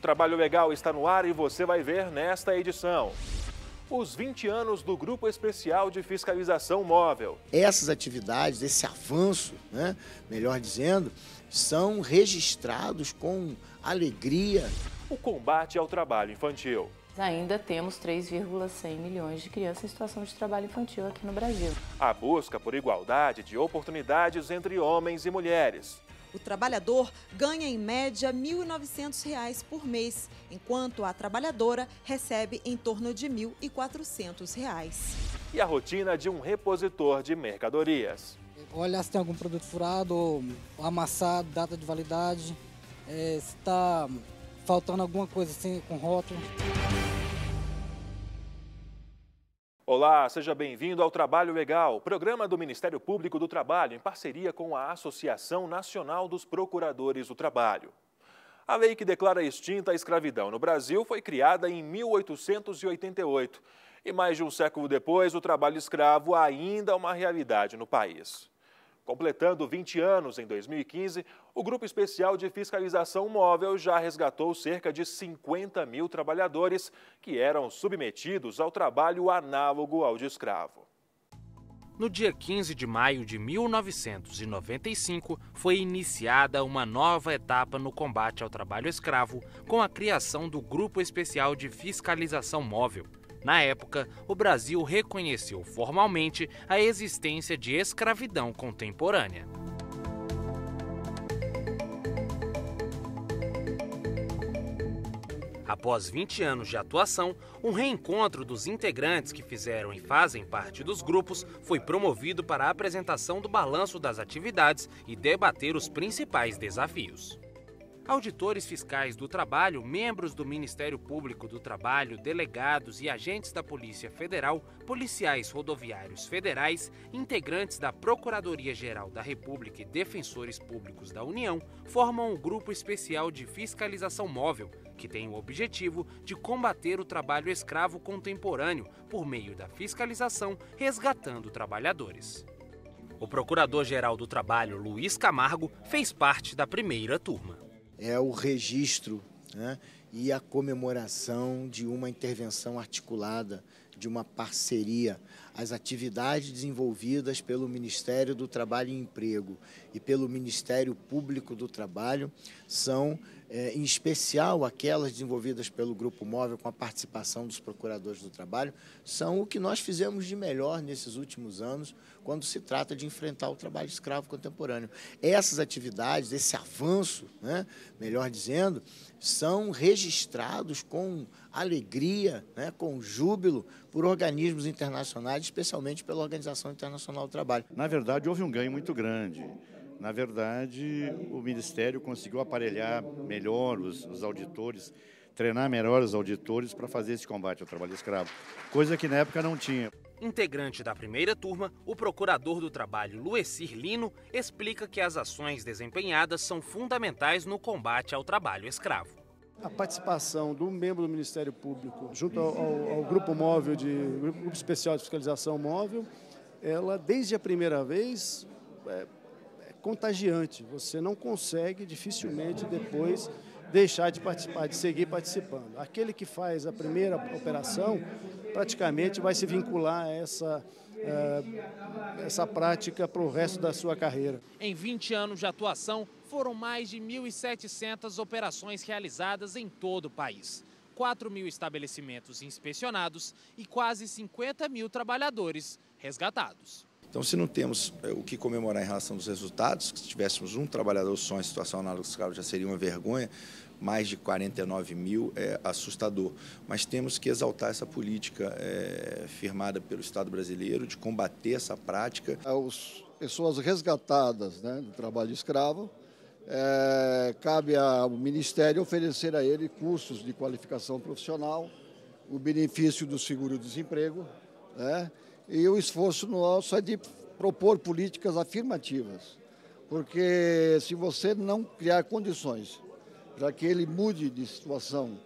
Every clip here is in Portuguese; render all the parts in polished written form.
Trabalho Legal está no ar e você vai ver nesta edição. Os 20 anos do Grupo Especial de Fiscalização Móvel. Essas atividades, esse avanço, melhor dizendo, são registrados com alegria. O combate ao trabalho infantil. Ainda temos 3,100 milhões de crianças em situação de trabalho infantil aqui no Brasil. A busca por igualdade de oportunidades entre homens e mulheres. O trabalhador ganha em média R$ 1.900 por mês, enquanto a trabalhadora recebe em torno de R$ 1.400. E a rotina de um repositor de mercadorias. Olhar se tem algum produto furado ou amassado, data de validade, se está faltando alguma coisa assim com rótulo. Olá, seja bem-vindo ao Trabalho Legal, programa do Ministério Público do Trabalho em parceria com a Associação Nacional dos Procuradores do Trabalho. A lei que declara extinta a escravidão no Brasil foi criada em 1888 e mais de um século depois o trabalho escravo ainda é uma realidade no país. Completando 20 anos em 2015, o Grupo Especial de Fiscalização Móvel já resgatou cerca de 50 mil trabalhadores que eram submetidos ao trabalho análogo ao de escravo. No dia 15 de maio de 1995, foi iniciada uma nova etapa no combate ao trabalho escravo com a criação do Grupo Especial de Fiscalização Móvel. Na época, o Brasil reconheceu formalmente a existência de escravidão contemporânea. Após 20 anos de atuação, um reencontro dos integrantes que fizeram e fazem parte dos grupos foi promovido para a apresentação do balanço das atividades e debater os principais desafios. Auditores fiscais do trabalho, membros do Ministério Público do Trabalho, delegados e agentes da Polícia Federal, policiais rodoviários federais, integrantes da Procuradoria-Geral da República e defensores públicos da União formam o Grupo Especial de Fiscalização Móvel, que tem o objetivo de combater o trabalho escravo contemporâneo por meio da fiscalização, resgatando trabalhadores. O Procurador-Geral do Trabalho, Luiz Camargo, fez parte da primeira turma. É o registro e a comemoração de uma intervenção articulada, de uma parceria. As atividades desenvolvidas pelo Ministério do Trabalho e Emprego e pelo Ministério Público do Trabalho são, em especial, aquelas desenvolvidas pelo Grupo Móvel com a participação dos procuradores do trabalho, são o que nós fizemos de melhor nesses últimos anos quando se trata de enfrentar o trabalho escravo contemporâneo. Essas atividades, esse avanço, melhor dizendo, são registrados com alegria, com júbilo, por organismos internacionais, especialmente pela Organização Internacional do Trabalho. Na verdade, houve um ganho muito grande. Na verdade, o Ministério conseguiu aparelhar melhor os auditores, treinar melhor os auditores para fazer esse combate ao trabalho escravo, coisa que na época não tinha. Integrante da primeira turma, o procurador do trabalho, Luecir Lino, explica que as ações desempenhadas são fundamentais no combate ao trabalho escravo. A participação do membro do Ministério Público junto ao Grupo Móvel, Grupo Especial de Fiscalização Móvel, ela desde a primeira vez é contagiante. Você não consegue dificilmente depois deixar de participar, de seguir participando. Aquele que faz a primeira operação praticamente vai se vincular a essa prática para o resto da sua carreira. Em 20 anos de atuação, foram mais de 1.700 operações realizadas em todo o país. 4 mil estabelecimentos inspecionados e quase 50 mil trabalhadores resgatados. Então, se não temos o que comemorar em relação aos resultados, se tivéssemos um trabalhador só em situação análoga ao escravo já seria uma vergonha, mais de 49 mil é assustador. Mas temos que exaltar essa política firmada pelo Estado brasileiro de combater essa prática. As pessoas resgatadas do trabalho escravo, cabe ao Ministério oferecer a ele cursos de qualificação profissional, o benefício do seguro-desemprego, e o esforço nosso é de propor políticas afirmativas, porque se você não criar condições para que ele mude de situação,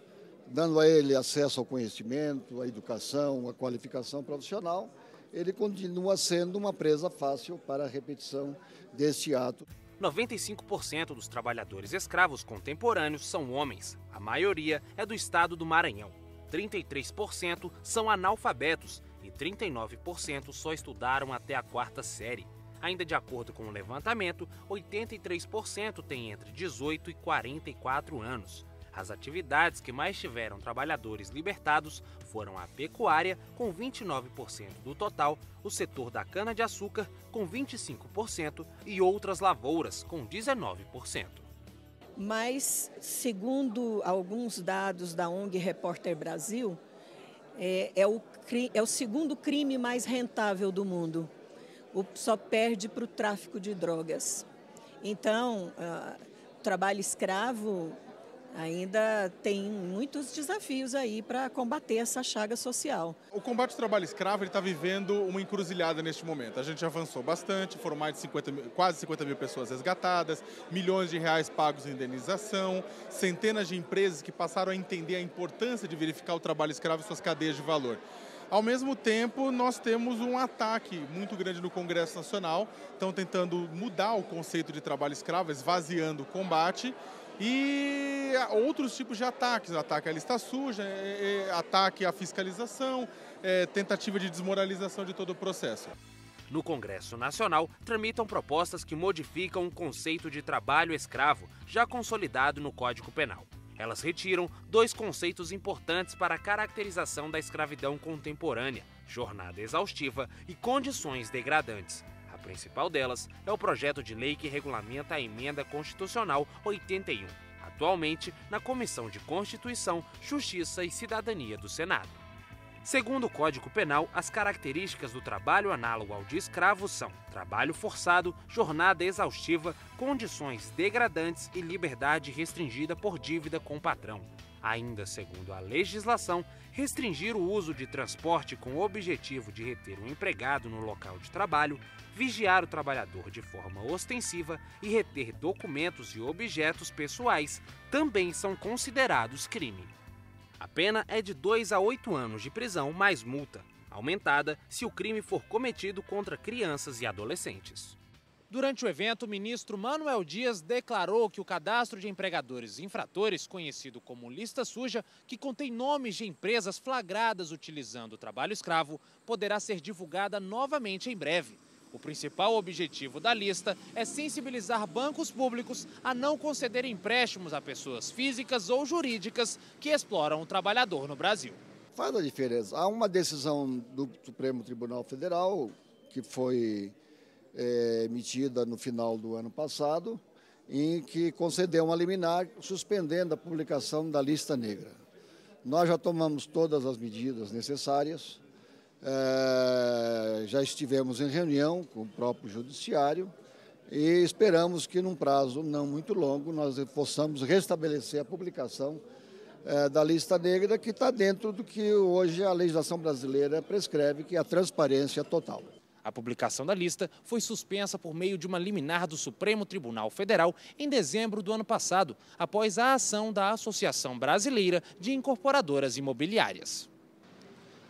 dando a ele acesso ao conhecimento, à educação, à qualificação profissional, ele continua sendo uma presa fácil para a repetição deste ato. 95% dos trabalhadores escravos contemporâneos são homens. A maioria é do estado do Maranhão. 33% são analfabetos e 39% só estudaram até a 4ª série. Ainda de acordo com o levantamento, 83% têm entre 18 e 44 anos. As atividades que mais tiveram trabalhadores libertados foram a pecuária, com 29% do total, o setor da cana-de-açúcar, com 25%, e outras lavouras, com 19%. Mas, segundo alguns dados da ONG Repórter Brasil, é o segundo crime mais rentável do mundo. Só perde para o tráfico de drogas. Então, o trabalho escravo ainda tem muitos desafios aí para combater essa chaga social. O combate ao trabalho escravo está vivendo uma encruzilhada neste momento. A gente avançou bastante, foram mais de quase 50 mil pessoas resgatadas, milhões de reais pagos em indenização, centenas de empresas que passaram a entender a importância de verificar o trabalho escravo em suas cadeias de valor. Ao mesmo tempo, nós temos um ataque muito grande no Congresso Nacional, estão tentando mudar o conceito de trabalho escravo, esvaziando o combate, e outros tipos de ataques, ataque à lista suja, ataque à fiscalização, tentativa de desmoralização de todo o processo. No Congresso Nacional, tramitam propostas que modificam o conceito de trabalho escravo, já consolidado no Código Penal. Elas retiram 2 conceitos importantes para a caracterização da escravidão contemporânea: jornada exaustiva e condições degradantes. A principal delas é o projeto de lei que regulamenta a Emenda Constitucional 81, atualmente na Comissão de Constituição, Justiça e Cidadania do Senado. Segundo o Código Penal, as características do trabalho análogo ao de escravo são trabalho forçado, jornada exaustiva, condições degradantes e liberdade restringida por dívida com o patrão. Ainda segundo a legislação, restringir o uso de transporte com o objetivo de reter o empregado no local de trabalho, vigiar o trabalhador de forma ostensiva e reter documentos e objetos pessoais também são considerados crime. A pena é de 2 a 8 anos de prisão mais multa, aumentada se o crime for cometido contra crianças e adolescentes. Durante o evento, o ministro Manuel Dias declarou que o cadastro de empregadores infratores, conhecido como lista suja, que contém nomes de empresas flagradas utilizando o trabalho escravo, poderá ser divulgada novamente em breve. O principal objetivo da lista é sensibilizar bancos públicos a não conceder empréstimos a pessoas físicas ou jurídicas que exploram o trabalhador no Brasil. Faz a diferença. Há uma decisão do Supremo Tribunal Federal que foi emitida no final do ano passado, em que concedeu uma liminar suspendendo a publicação da lista negra. Nós já tomamos todas as medidas necessárias. Já estivemos em reunião com o próprio Judiciário e esperamos que, num prazo não muito longo, nós possamos restabelecer a publicação da lista negra, que está dentro do que hoje a legislação brasileira prescreve, que é a transparência total. A publicação da lista foi suspensa por meio de uma liminar do Supremo Tribunal Federal em dezembro do ano passado, após a ação da Associação Brasileira de Incorporadoras Imobiliárias.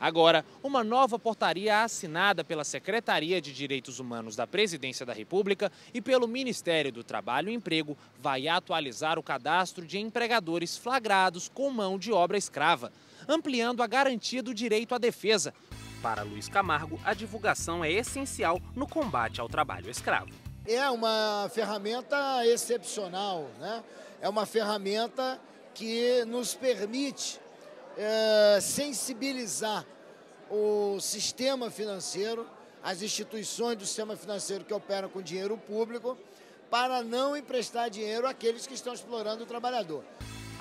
Agora, uma nova portaria assinada pela Secretaria de Direitos Humanos da Presidência da República e pelo Ministério do Trabalho e Emprego vai atualizar o cadastro de empregadores flagrados com mão de obra escrava, ampliando a garantia do direito à defesa. Para Luiz Camargo, a divulgação é essencial no combate ao trabalho escravo. É uma ferramenta excepcional, né? É uma ferramenta que nos permite sensibilizar o sistema financeiro, as instituições do sistema financeiro que operam com dinheiro público, para não emprestar dinheiro àqueles que estão explorando o trabalhador.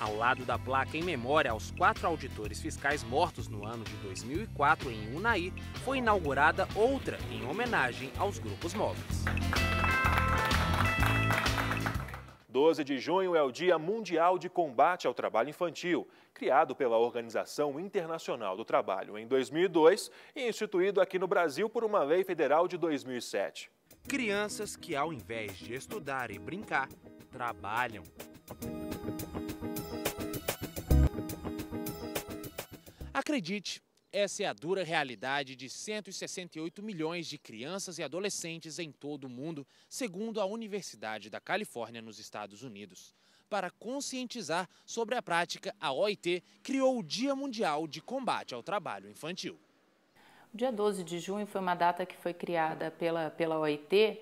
Ao lado da placa em memória aos 4 auditores fiscais mortos no ano de 2004 em Unai, foi inaugurada outra em homenagem aos grupos móveis. 12 de junho é o Dia Mundial de Combate ao Trabalho Infantil, criado pela Organização Internacional do Trabalho em 2002 e instituído aqui no Brasil por uma lei federal de 2007. Crianças que, ao invés de estudar e brincar, trabalham. Acredite, Essa é a dura realidade de 168 milhões de crianças e adolescentes em todo o mundo, segundo a Universidade da Califórnia, nos Estados Unidos. Para conscientizar sobre a prática, a OIT criou o Dia Mundial de Combate ao Trabalho Infantil. O dia 12 de junho foi uma data que foi criada pela OIT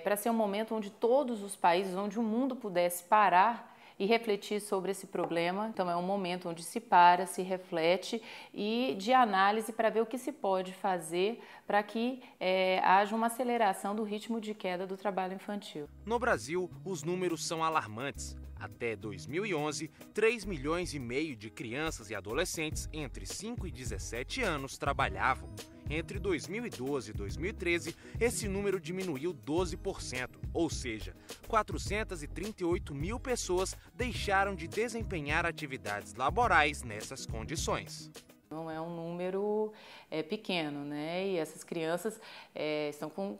para ser um momento onde todos os países, onde o mundo pudesse parar e refletir sobre esse problema. Então é um momento onde se para, se reflete e de análise para ver o que se pode fazer para que haja uma aceleração do ritmo de queda do trabalho infantil. No Brasil, os números são alarmantes. Até 2011, 3,5 milhões de crianças e adolescentes entre 5 e 17 anos trabalhavam. Entre 2012 e 2013, esse número diminuiu 12%, ou seja, 438 mil pessoas deixaram de desempenhar atividades laborais nessas condições. Não é um número pequeno, né? E essas crianças estão com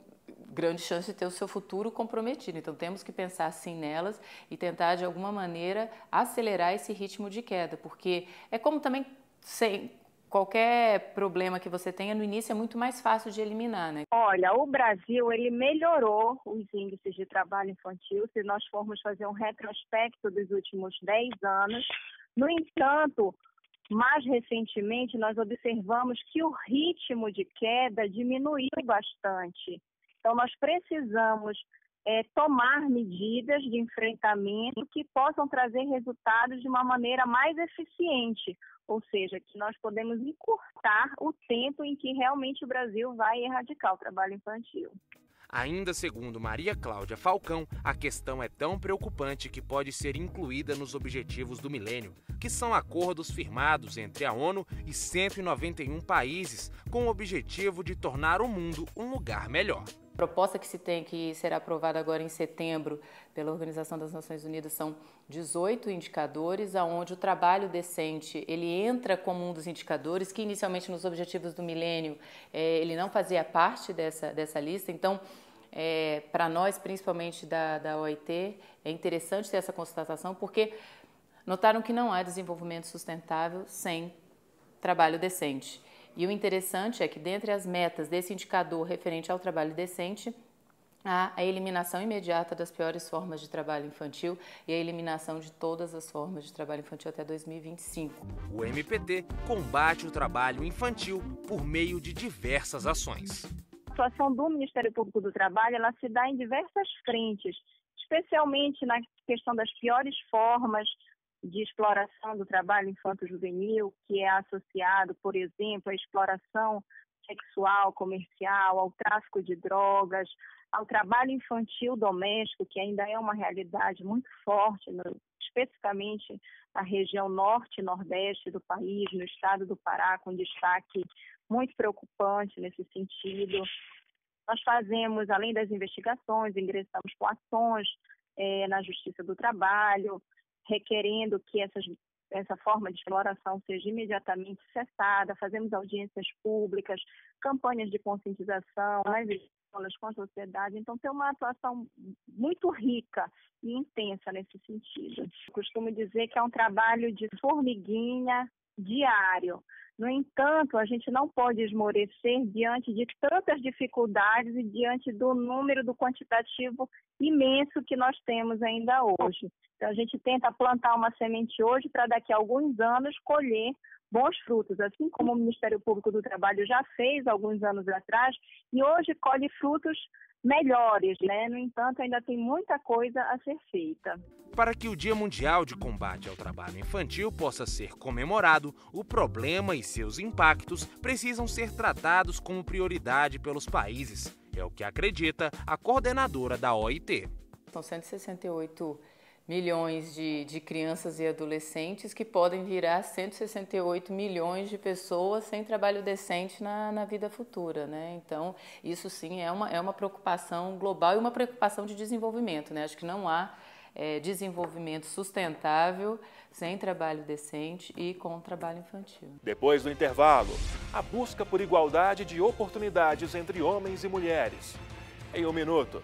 grande chance de ter o seu futuro comprometido. Então temos que pensar assim nelas e tentar de alguma maneira acelerar esse ritmo de queda, porque é como também qualquer problema que você tenha no início é muito mais fácil de eliminar, né? Olha, o Brasil ele melhorou os índices de trabalho infantil se nós formos fazer um retrospecto dos últimos 10 anos. No entanto, mais recentemente nós observamos que o ritmo de queda diminuiu bastante. Então nós precisamos tomar medidas de enfrentamento que possam trazer resultados de uma maneira mais eficiente. Ou seja, que nós podemos encurtar o tempo em que realmente o Brasil vai erradicar o trabalho infantil. Ainda segundo Maria Cláudia Falcão, a questão é tão preocupante que pode ser incluída nos Objetivos do Milênio, que são acordos firmados entre a ONU e 191 países, com o objetivo de tornar o mundo um lugar melhor. A proposta que será aprovada agora em setembro pela Organização das Nações Unidas são 18 indicadores, onde o trabalho decente ele entra como um dos indicadores, que inicialmente nos Objetivos do Milênio ele não fazia parte dessa lista. Então, para nós, principalmente da OIT, é interessante ter essa constatação, porque notaram que não há desenvolvimento sustentável sem trabalho decente. E o interessante é que, dentre as metas desse indicador referente ao trabalho decente, há a eliminação imediata das piores formas de trabalho infantil e a eliminação de todas as formas de trabalho infantil até 2025. O MPT combate o trabalho infantil por meio de diversas ações. A atuação do Ministério Público do Trabalho ela se dá em diversas frentes, especialmente na questão das piores formas de exploração do trabalho infanto-juvenil, que é associado, por exemplo, à exploração sexual, comercial, ao tráfico de drogas, ao trabalho infantil doméstico, que ainda é uma realidade muito forte, especificamente na região norte e nordeste do país, no estado do Pará, com destaque muito preocupante nesse sentido. Nós fazemos, além das investigações, ingressamos com ações na Justiça do Trabalho, requerendo que essa forma de exploração seja imediatamente cessada, fazemos audiências públicas, campanhas de conscientização nas escolas com a sociedade. Então, tem uma atuação muito rica e intensa nesse sentido. Eu costumo dizer que é um trabalho de formiguinha diário. No entanto, a gente não pode esmorecer diante de tantas dificuldades e diante do número, do quantitativo imenso que nós temos ainda hoje. Então, a gente tenta plantar uma semente hoje para daqui a alguns anos colher bons frutos, assim como o Ministério Público do Trabalho já fez alguns anos atrás e hoje colhe frutos melhores, né? No entanto, ainda tem muita coisa a ser feita. Para que o Dia Mundial de Combate ao Trabalho Infantil possa ser comemorado, o problema e seus impactos precisam ser tratados como prioridade pelos países. É o que acredita a coordenadora da OIT. São 168 milhões de crianças e adolescentes que podem virar 168 milhões de pessoas sem trabalho decente na vida futura, né? Então, isso sim é uma preocupação global e uma preocupação de desenvolvimento, né? Acho que não há desenvolvimento sustentável sem trabalho decente e com trabalho infantil. Depois do intervalo, a busca por igualdade de oportunidades entre homens e mulheres. Em um minuto.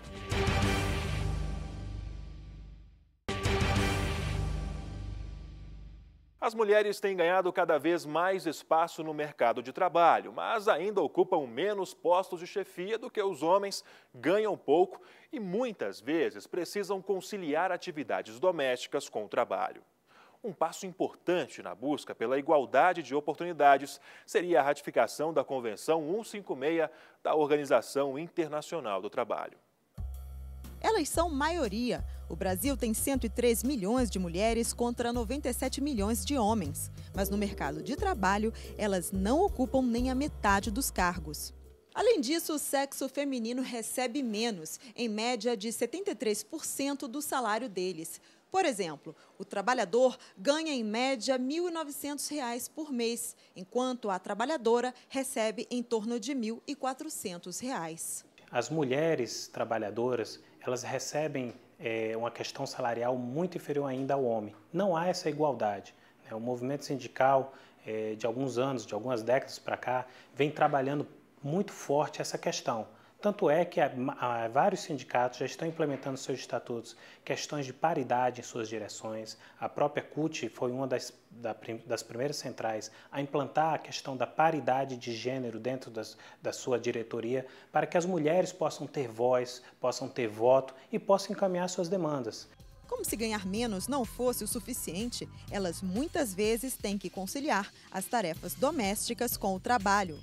As As mulheres têm ganhado cada vez mais espaço no mercado de trabalho, mas ainda ocupam menos postos de chefia do que os homens, ganham pouco e muitas vezes precisam conciliar atividades domésticas com o trabalho. Um passo importante na busca pela igualdade de oportunidades seria a ratificação da Convenção 156 da Organização Internacional do Trabalho. Elas são maioria. O Brasil tem 103 milhões de mulheres contra 97 milhões de homens. Mas no mercado de trabalho, elas não ocupam nem a metade dos cargos. Além disso, o sexo feminino recebe menos, em média de 73% do salário deles. Por exemplo, o trabalhador ganha em média R$ 1.900 por mês, enquanto a trabalhadora recebe em torno de R$ 1.400. As mulheres trabalhadoras, elas recebem uma questão salarial muito inferior ainda ao homem. Não há essa igualdade. O movimento sindical, de alguns anos, de algumas décadas para cá, vem trabalhando muito forte essa questão. Tanto é que vários sindicatos já estão implementando seus estatutos, questões de paridade em suas direções. A própria CUT foi uma das primeiras centrais a implantar a questão da paridade de gênero dentro da sua diretoria, para que as mulheres possam ter voz, possam ter voto e possam encaminhar suas demandas. Como se ganhar menos não fosse o suficiente, elas muitas vezes têm que conciliar as tarefas domésticas com o trabalho.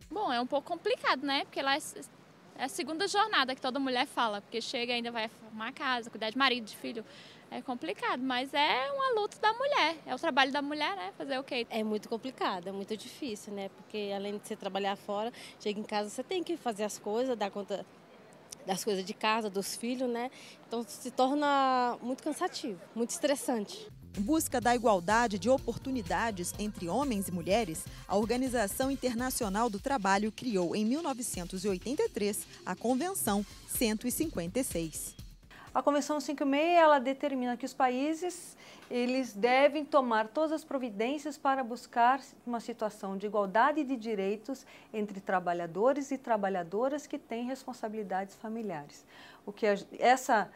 Bom, é um pouco complicado, né? Porque lá é a segunda jornada que toda mulher fala, porque chega e ainda vai arrumar a casa, cuidar de marido, de filho. É complicado, mas é uma luta da mulher, é o trabalho da mulher, né? Fazer o quê? É muito complicado, é muito difícil, né? Porque além de você trabalhar fora, chega em casa, você tem que fazer as coisas, dar conta das coisas de casa, dos filhos, né? Então se torna muito cansativo, muito estressante. Em busca da igualdade de oportunidades entre homens e mulheres, a Organização Internacional do Trabalho criou em 1983 a Convenção 156. A Convenção 156, ela determina que os países eles devem tomar todas as providências para buscar uma situação de igualdade de direitos entre trabalhadores e trabalhadoras que têm responsabilidades familiares. Essa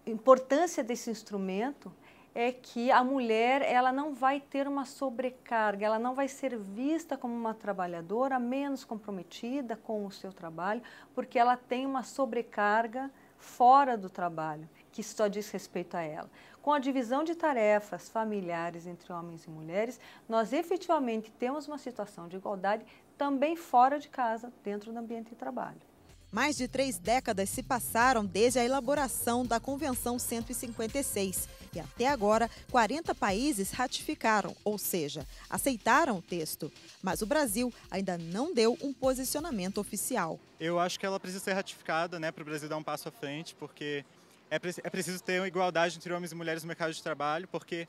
importância desse instrumento é que a mulher ela não vai ter uma sobrecarga, ela não vai ser vista como uma trabalhadora menos comprometida com o seu trabalho, porque ela tem uma sobrecarga fora do trabalho, que só diz respeito a ela. Com a divisão de tarefas familiares entre homens e mulheres, nós efetivamente temos uma situação de igualdade também fora de casa, dentro do ambiente de trabalho. Mais de 3 décadas se passaram desde a elaboração da Convenção 156 e até agora 40 países ratificaram, ou seja, aceitaram o texto. Mas o Brasil ainda não deu um posicionamento oficial. Eu acho que ela precisa ser ratificada, né, para o Brasil dar um passo à frente, porque é preciso ter uma igualdade entre homens e mulheres no mercado de trabalho, porque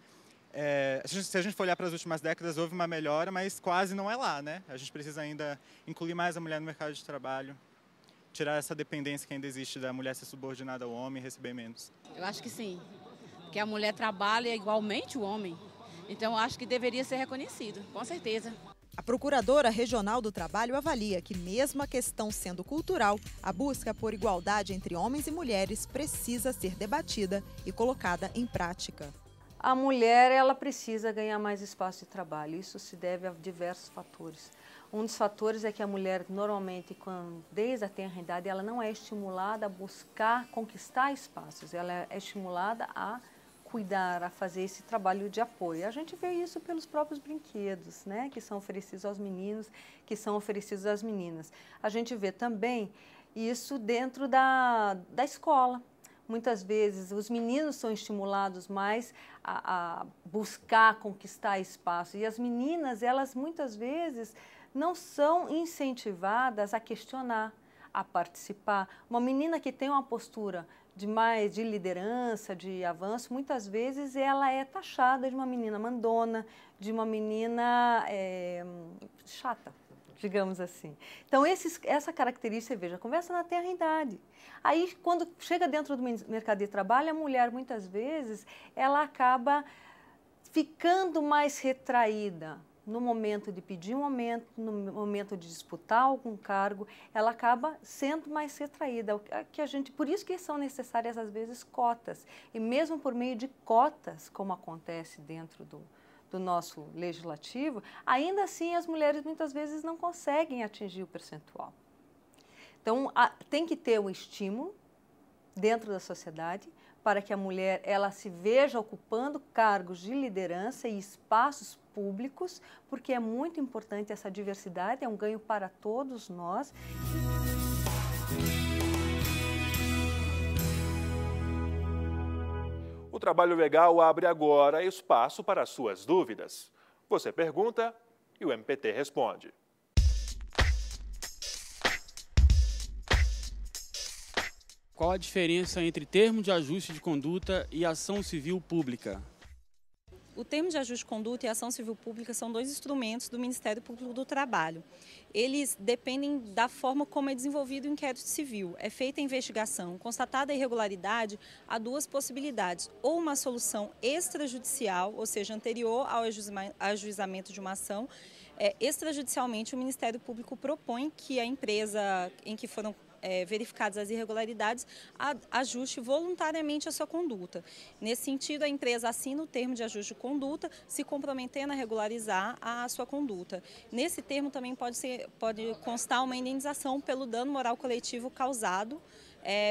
se a gente for olhar para as últimas décadas, houve uma melhora, mas quase não é lá, né? A gente precisa ainda incluir mais a mulher no mercado de trabalho, tirar essa dependência que ainda existe da mulher ser subordinada ao homem e receber menos. Eu acho que sim, porque a mulher trabalha igualmente o homem, então eu acho que deveria ser reconhecido, com certeza. A Procuradora Regional do Trabalho avalia que, mesmo a questão sendo cultural, a busca por igualdade entre homens e mulheres precisa ser debatida e colocada em prática. A mulher ela precisa ganhar mais espaço de trabalho, isso se deve a diversos fatores. Um dos fatores é que a mulher, normalmente, desde a tenra idade, ela não é estimulada a buscar conquistar espaços, ela é estimulada a cuidar, a fazer esse trabalho de apoio. A gente vê isso pelos próprios brinquedos, né, que são oferecidos aos meninos, que são oferecidos às meninas. A gente vê também isso dentro da escola. Muitas vezes os meninos são estimulados mais a buscar conquistar espaço e as meninas, elas muitas vezes não são incentivadas a questionar, a participar. Uma menina que tem uma postura de liderança, de avanço, muitas vezes ela é taxada de uma menina mandona, de uma menina chata, digamos assim. Então, essa característica, veja, conversa na tenra idade. Aí, quando chega dentro do mercado de trabalho, a mulher, muitas vezes, ela acaba ficando mais retraída. No momento de pedir um aumento, no momento de disputar algum cargo, ela acaba sendo mais retraída. Por isso que são necessárias, às vezes, cotas. E mesmo por meio de cotas, como acontece dentro do do nosso legislativo, ainda assim as mulheres muitas vezes não conseguem atingir o percentual. Então, tem que ter um estímulo dentro da sociedade para que a mulher ela se veja ocupando cargos de liderança e espaços públicos, porque é muito importante essa diversidade, é um ganho para todos nós. O Trabalho Legal abre agora espaço para suas dúvidas. Você pergunta e o MPT responde. Qual a diferença entre termo de ajuste de conduta e ação civil pública? O termo de ajuste de conduta e a ação civil pública são dois instrumentos do Ministério Público do Trabalho. Eles dependem da forma como é desenvolvido o inquérito civil. É feita a investigação. Constatada a irregularidade, há duas possibilidades. Ou uma solução extrajudicial, ou seja, anterior ao ajuizamento de uma ação. Extrajudicialmente, o Ministério Público propõe que a empresa em que foram verificadas as irregularidades, ajuste voluntariamente a sua conduta. Nesse sentido, a empresa assina o termo de ajuste de conduta, se comprometendo a regularizar a sua conduta. Nesse termo também pode constar uma indenização pelo dano moral coletivo causado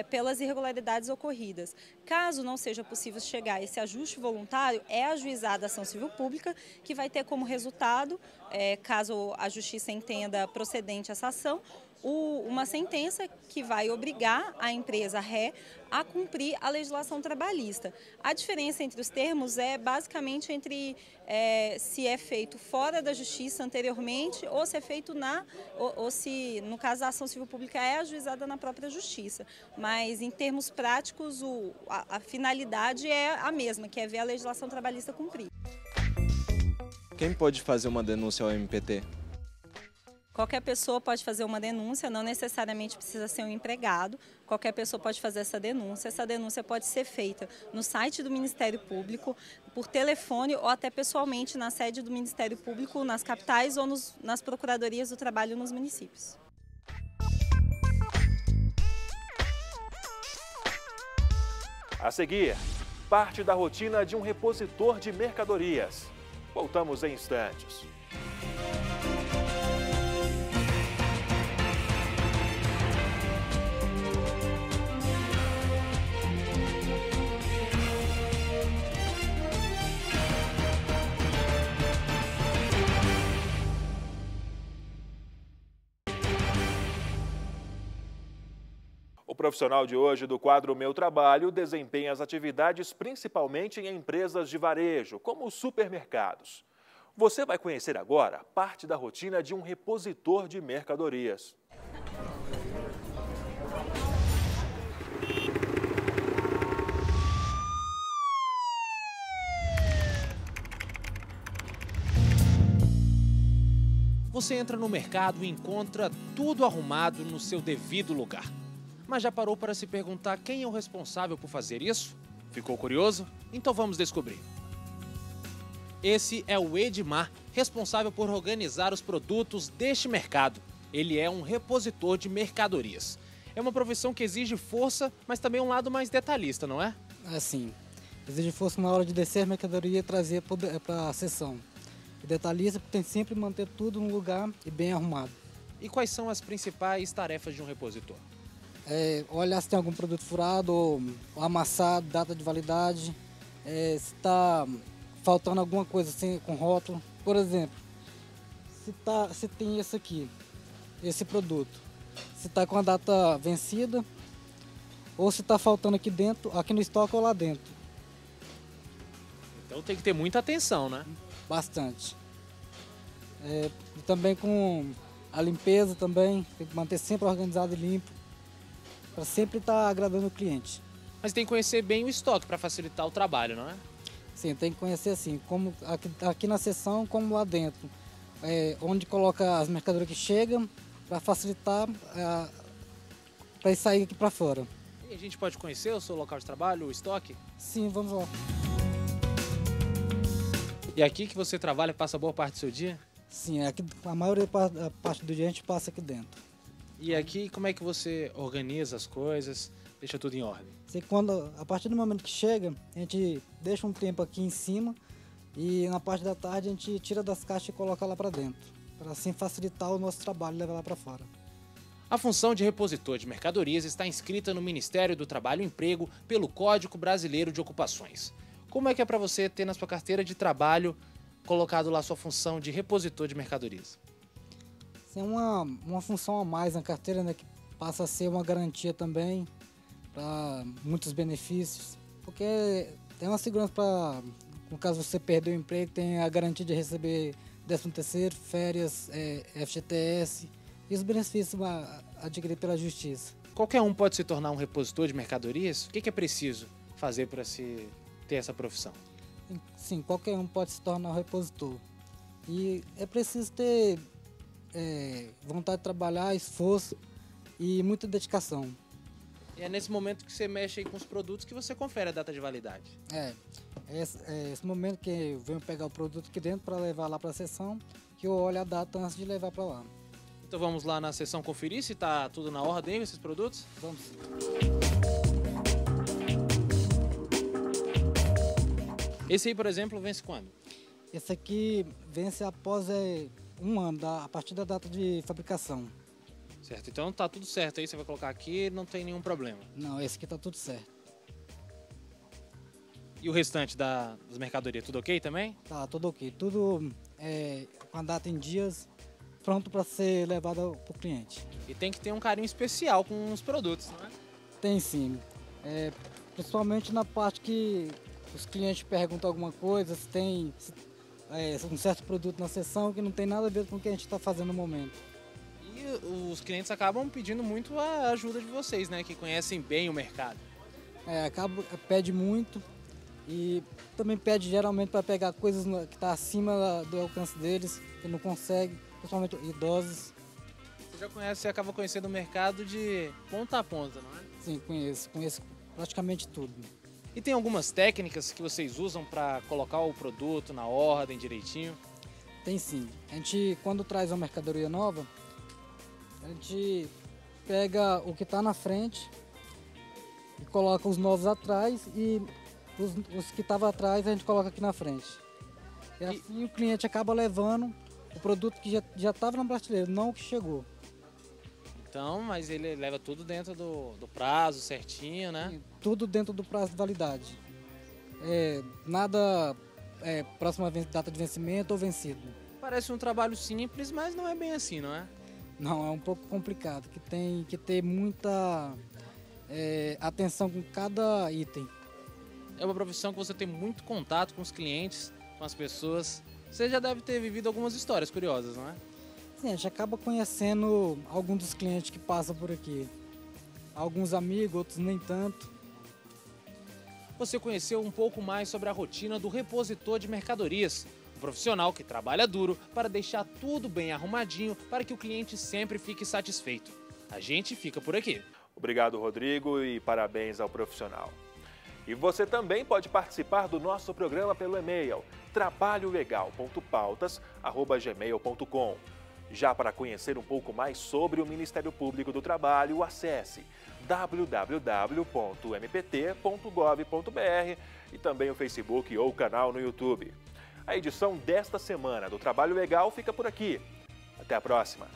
pelas irregularidades ocorridas. Caso não seja possível chegar a esse ajuste voluntário, é ajuizada a ação civil pública, que vai ter como resultado, caso a Justiça entenda procedente essa ação, uma sentença que vai obrigar a empresa ré a cumprir a legislação trabalhista. A diferença entre os termos é basicamente entre se é feito fora da justiça anteriormente ou se é feito ou se, no caso, a ação civil pública é ajuizada na própria justiça. Mas, em termos práticos, a finalidade é a mesma, que é ver a legislação trabalhista cumprir. Quem pode fazer uma denúncia ao MPT? Qualquer pessoa pode fazer uma denúncia, não necessariamente precisa ser um empregado. Qualquer pessoa pode fazer essa denúncia. Essa denúncia pode ser feita no site do Ministério Público, por telefone ou até pessoalmente na sede do Ministério Público, nas capitais ou nas procuradorias do trabalho nos municípios. A seguir, parte da rotina de um repositor de mercadorias. Voltamos em instantes. O profissional de hoje do quadro Meu Trabalho desempenha as atividades principalmente em empresas de varejo, como supermercados. Você vai conhecer agora parte da rotina de um repositor de mercadorias. Você entra no mercado e encontra tudo arrumado no seu devido lugar. Mas já parou para se perguntar quem é o responsável por fazer isso? Ficou curioso? Então vamos descobrir. Esse é o Edmar, responsável por organizar os produtos deste mercado. Ele é um repositor de mercadorias. É uma profissão que exige força, mas também um lado mais detalhista, não é? Assim, exige força na hora de descer a mercadoria e trazer para a seção. O detalhista tem sempre manter tudo no lugar e bem arrumado. E quais são as principais tarefas de um repositor? Olhar se tem algum produto furado ou amassado, data de validade, se está faltando alguma coisa assim com rótulo. Por exemplo, se tem esse aqui, esse produto, se está com a data vencida ou se está faltando aqui dentro, aqui no estoque ou lá dentro. Então tem que ter muita atenção, né? Bastante. E também com a limpeza também, tem que manter sempre organizado e limpo, para sempre estar agradando o cliente. Mas tem que conhecer bem o estoque para facilitar o trabalho, não é? Sim, tem que conhecer assim, como aqui na seção, como lá dentro. Onde coloca as mercadorias que chegam, para facilitar, para sair aqui para fora. E a gente pode conhecer o seu local de trabalho, o estoque? Sim, vamos lá. E aqui que você trabalha, passa boa parte do seu dia? Sim, aqui, a maioria da parte do dia a gente passa aqui dentro. E aqui, como é que você organiza as coisas, deixa tudo em ordem? A partir do momento que chega, a gente deixa um tempo aqui em cima e na parte da tarde a gente tira das caixas e coloca lá para dentro, para assim facilitar o nosso trabalho e levar lá para fora. A função de repositor de mercadorias está inscrita no Ministério do Trabalho e Emprego pelo Código Brasileiro de Ocupações. Como é que é para você ter na sua carteira de trabalho colocado lá a sua função de repositor de mercadorias? É uma função a mais na carteira, né, que passa a ser uma garantia também para muitos benefícios, porque tem uma segurança para, no caso você perder o emprego, tem a garantia de receber 13º, férias, FGTS e os benefícios adquiridos pela Justiça. Qualquer um pode se tornar um repositor de mercadorias? O que é preciso fazer para se ter essa profissão? Sim, qualquer um pode se tornar um repositor. E é preciso ter vontade de trabalhar, esforço e muita dedicação. E é nesse momento que você mexe aí com os produtos que você confere a data de validade. Esse momento que eu venho pegar o produto aqui dentro para levar lá para a seção, que eu olho a data antes de levar para lá. Então vamos lá na seção conferir se está tudo na ordem, esses produtos? Vamos. Esse aí, por exemplo, vence quando? Esse aqui vence após 1 ano, a partir da data de fabricação. Certo, então tá tudo certo aí, você vai colocar aqui, não tem nenhum problema. Não, esse aqui tá tudo certo. E o restante das mercadorias, tudo ok também? Tá, tudo ok. Tudo com a data em dias, pronto para ser levado para o cliente. E tem que ter um carinho especial com os produtos, não é? Tem sim. Principalmente na parte que os clientes perguntam alguma coisa, se tem um certo produto na seção que não tem nada a ver com o que a gente está fazendo no momento. E os clientes acabam pedindo muito a ajuda de vocês, né? Que conhecem bem o mercado. Pede muito e também pede geralmente para pegar coisas que estão acima do alcance deles, que não conseguem, principalmente idosos. Você acaba conhecendo o mercado de ponta a ponta, não é? Sim, conheço praticamente tudo. E tem algumas técnicas que vocês usam para colocar o produto na ordem direitinho? Tem sim. A gente, quando traz uma mercadoria nova, a gente pega o que está na frente e coloca os novos atrás e os que estavam atrás a gente coloca aqui na frente. E assim o cliente acaba levando o produto que já estava na prateleira, não o que chegou. Então, mas ele leva tudo dentro do prazo certinho, né? Sim, tudo dentro do prazo de validade. Nada próxima data de vencimento ou vencido. Parece um trabalho simples, mas não é bem assim, não é? Não, é um pouco complicado, que tem que ter muita atenção com cada item. É uma profissão que você tem muito contato com os clientes, com as pessoas. Você já deve ter vivido algumas histórias curiosas, não é? Sim, a gente acaba conhecendo alguns dos clientes que passam por aqui. Alguns amigos, outros nem tanto. Você conheceu um pouco mais sobre a rotina do repositor de mercadorias, um profissional que trabalha duro para deixar tudo bem arrumadinho para que o cliente sempre fique satisfeito. A gente fica por aqui. Obrigado, Rodrigo, e parabéns ao profissional. E você também pode participar do nosso programa pelo e-mail trabalholegal.pautas@gmail.com. Já para conhecer um pouco mais sobre o Ministério Público do Trabalho, acesse www.mpt.gov.br e também o Facebook ou o canal no YouTube. A edição desta semana do Trabalho Legal fica por aqui. Até a próxima!